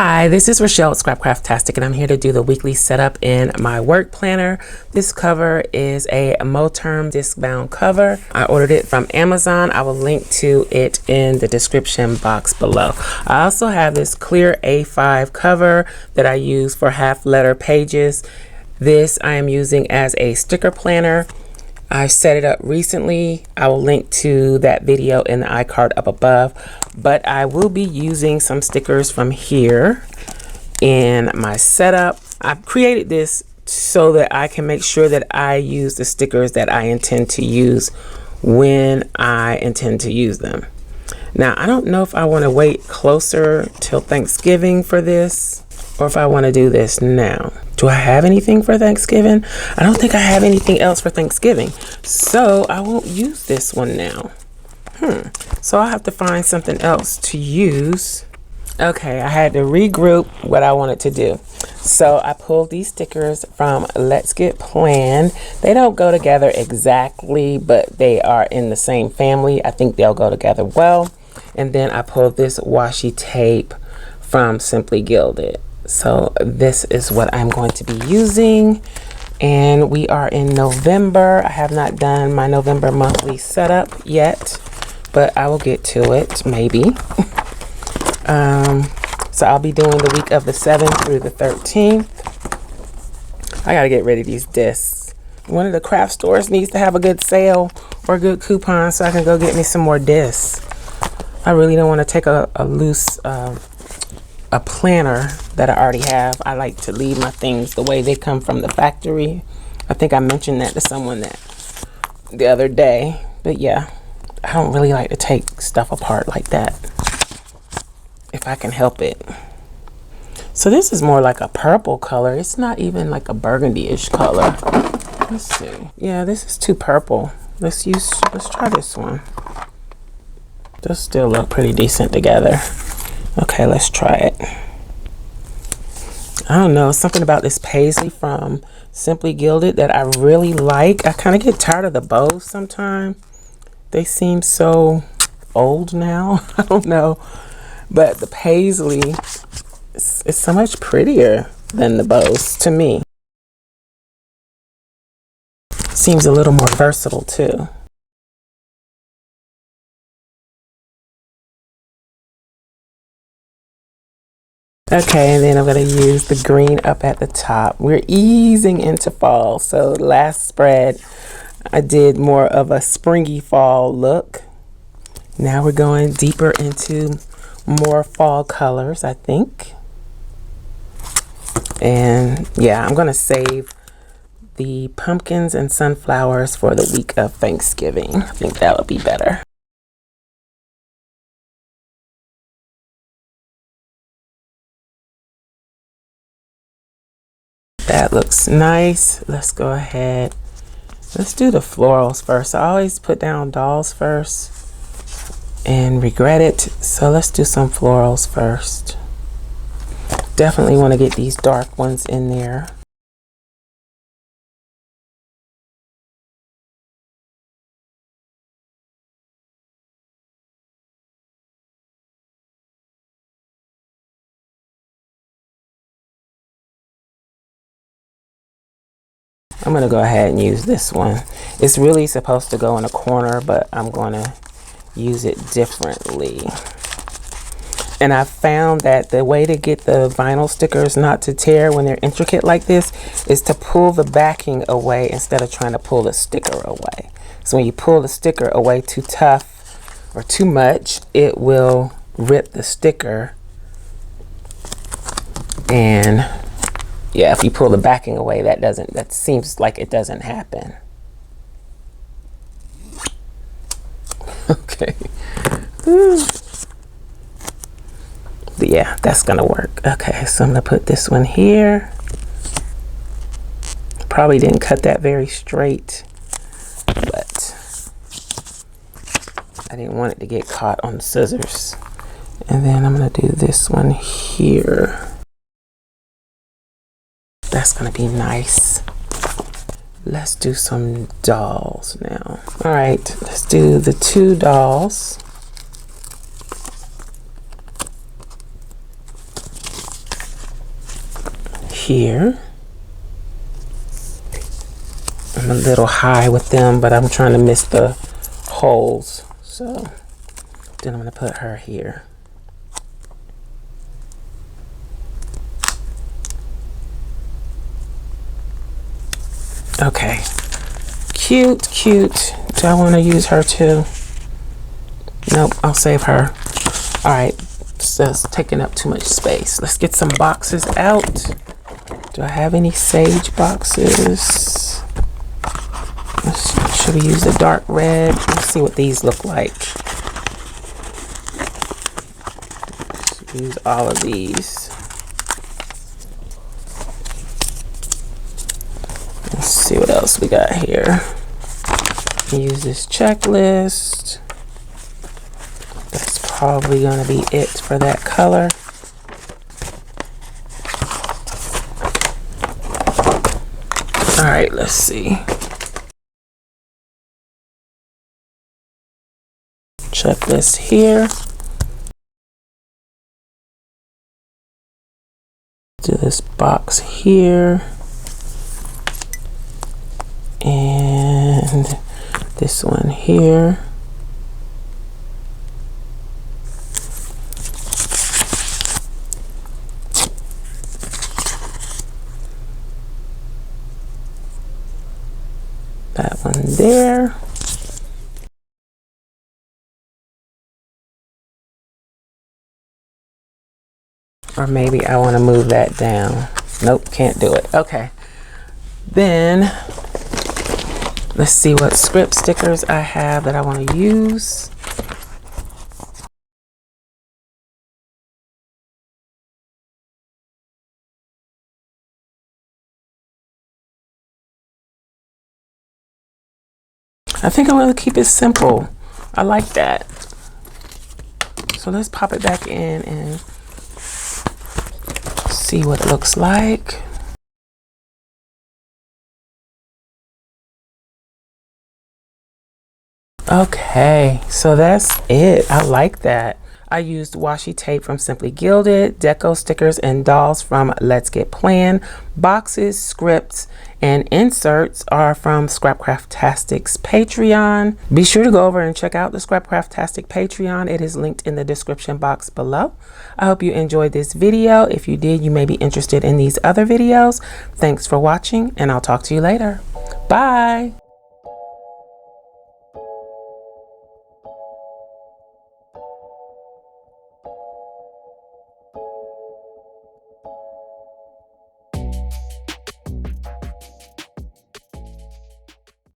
Hi, this is Rachelle at Scrapcraftastic, and I'm here to do the weekly setup in my work planner. This cover is a Moterm disc bound cover. I ordered it from Amazon. I will link to it in the description box below. I also have this clear A5 cover that I use for half letter pages. This I am using as a sticker planner. I set it up recently. I will link to that video in the iCard up above, but I will be using some stickers from here in my setup. I've created this so that I can make sure that I use the stickers that I intend to use when I intend to use them. Now, I don't know if I want to wait closer till Thanksgiving for this, or if I want to do this now. Do I have anything for Thanksgiving? I don't think I have anything else for Thanksgiving, so I won't use this one now. So I'll have to find something else to use. Okay, I had to regroup what I wanted to do. So I pulled these stickers from Let's Get Planned. They don't go together exactly, but they are in the same family. I think they'll go together well. And then I pulled this washi tape from Simply Gilded. So this is what I'm going to be using, and we are in November. I have not done my November monthly setup yet, but I will get to it maybe. So I'll be doing the week of the 7th through the 13th. I gotta get rid of these discs. One of the craft stores needs to have a good sale or a good coupon so I can go get me some more discs. I really don't want to take a loose a planner that I already have. I like to leave my things the way they come from the factory. I think I mentioned that to someone that the other day, but yeah, I don't really like to take stuff apart like that if I can help it. So this is more like a purple color. It's not even like a burgundy-ish color. Let's see. Yeah, this is too purple. Let's try this one. Those still look pretty decent together. Okay, let's try it. I don't know, something about this paisley from Simply Gilded that I really like. I kind of get tired of the bows sometimes. They seem so old now. I don't know. But the paisley is so much prettier than the bows to me. Seems a little more versatile too. Okay, and then I'm going to use the green up at the top. We're easing into fall. So last spread, I did more of a springy fall look. Now we're going deeper into more fall colors, I think. And yeah, I'm going to save the pumpkins and sunflowers for the week of Thanksgiving. I think that would be better. That looks nice. Let's go ahead. Let's do the florals first. I always put down dolls first and regret it. So let's do some florals first. Definitely want to get these dark ones in there. I'm going to go ahead and use this one. It's really supposed to go in a corner, but I'm going to use it differently. And I found that the way to get the vinyl stickers not to tear when they're intricate like this is to pull the backing away instead of trying to pull the sticker away. So when you pull the sticker away too tough or too much, it will rip the sticker. And yeah, if you pull the backing away, that seems like it doesn't happen. Okay. But yeah, that's gonna work. Okay, so I'm gonna put this one here. Probably didn't cut that very straight, but I didn't want it to get caught on the scissors. And then I'm gonna do this one here. That's gonna be nice. Let's do some dolls now. All right, let's do the 2 dolls. here. I'm a little high with them, but I'm trying to miss the holes. So then I'm going to put her here. Okay. Cute, cute. Do I want to use her too? Nope, I'll save her. All right, so it's taking up too much space. Let's get some boxes out. Do I have any sage boxes? Should we use the dark red? Let's see what these look like. Let's use all of these. Let's see what else we got here. Use this checklist. That's probably gonna be it for that color. All right, let's see. Checklist here. Do this box here. And this one here. That one there. Or maybe I want to move that down. Nope, can't do it. Okay. Then let's see what script stickers I have that I want to use. I think I'm going to keep it simple. I like that. So let's pop it back in and see what it looks like. Okay, so that's it. I like that. I used washi tape from Simply Gilded, deco stickers and dolls from Let's Get Plan. Boxes, scripts, and inserts are from Scrapcraftastic's Patreon. Be sure to go over and check out the Scrapcraftastic Patreon. It is linked in the description box below. I hope you enjoyed this video. If you did, you may be interested in these other videos. Thanks for watching, and I'll talk to you later. Bye.